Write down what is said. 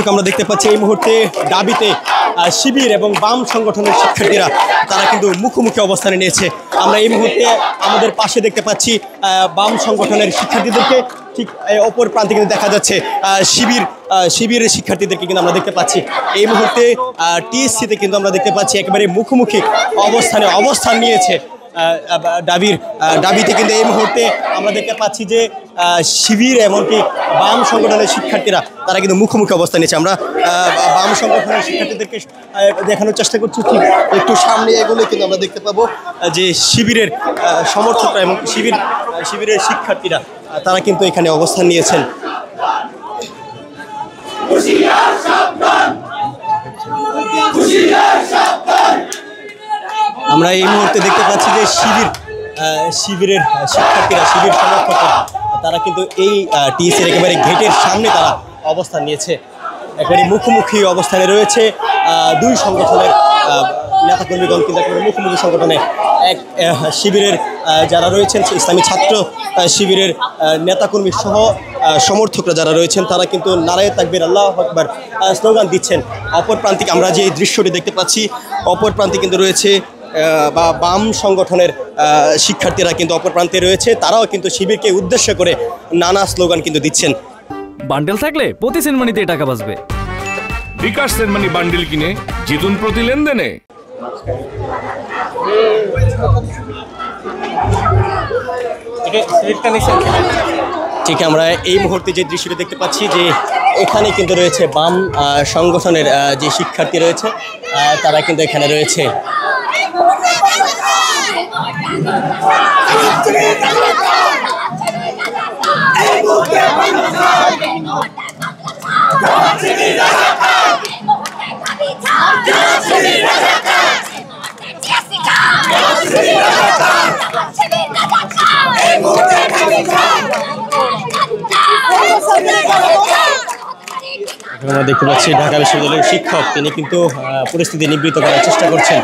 দর্শক আমরা দেখতে পাচ্ছি এই মুহূর্তে দাবিতে শিবির এবং বাম সংগঠনের শিক্ষার্থীরা তারা কিন্তু মুখোমুখি অবস্থানে নিয়েছে। আমরা এই মুহূর্তে আমাদের পাশে দেখতে পাচ্ছি বাম সংগঠনের শিক্ষার্থীদেরকে, ঠিক অপর প্রান্তে কিন্তু দেখা যাচ্ছে শিবিরের শিক্ষার্থীদেরকে কিন্তু আমরা দেখতে পাচ্ছি। এই মুহূর্তে টিএসসিতে কিন্তু আমরা দেখতে পাচ্ছি একেবারে মুখোমুখি অবস্থান নিয়েছে দাবিতে। কিন্তু এই মুহূর্তে আমরা দেখতে পাচ্ছি যে শিবির এমনকি বাম সংগঠনের শিক্ষার্থীরা তারা কিন্তু মুখোমুখি অবস্থান নিয়েছে। আমরা বাম সংগঠনের শিক্ষার্থীদেরকে দেখানোর চেষ্টা করছি, ঠিক একটু সামনে এগুলো কিন্তু আমরা দেখতে পাবো যে শিবিরের সমর্থকরা এবং শিবিরের শিক্ষার্থীরা তারা কিন্তু এখানে অবস্থান নিয়েছেন। আমরা এই মুহূর্তে দেখতে পাচ্ছি যে শিবিরের শিক্ষার্থীরা, শিবির সমর্থকরা তারা কিন্তু এই টিএসসির একেবারে গেটের সামনে তারা অবস্থান নিয়েছে। একেবারে মুখোমুখি অবস্থানে রয়েছে দুই সংগঠনের নেতাকর্মীগণ, কিন্তু একেবারে মুখোমুখি সংগঠনে এক শিবিরের যারা রয়েছেন ইসলামী ছাত্র শিবিরের নেতাকর্মী সহ সমর্থকরা যারা রয়েছেন তারা কিন্তু নারায়ে তাকবীর আল্লাহু আকবার স্লোগান দিচ্ছেন। অপর প্রান্তিক আমরা যে দৃশ্যটি দেখতে পাচ্ছি, অপর প্রান্তে কিন্তু রয়েছে বা বাম সংগঠনের শিক্ষার্থীরা কিন্তু অপর প্রান্তে রয়েছে, তারাও কিন্তু শিবিরকে উদ্দেশ্য করে নানা স্লোগান কিন্তু দিচ্ছেন। বান্ডেল থাকলে প্রতি সেনমানিতে টাকা বাঁচবে। বিকাশ সেনমানি বান্ডেল কিনে জিতুন প্রতি লেনদেনে। ঠিক আমরা এই মুহূর্তে যে দৃশ্যটি দেখতে পাচ্ছি যে এখানে কিন্তু রয়েছে বাম সংগঠনের যে শিক্ষার্থী রয়েছে তারা কিন্তু এখানে রয়েছে। আমরা দেখতে পাচ্ছি ঢাকা বিশ্ববিদ্যালয়ের শিক্ষক, তিনি কিন্তু পরিস্থিতি নিবৃত্ত করার চেষ্টা করছেন।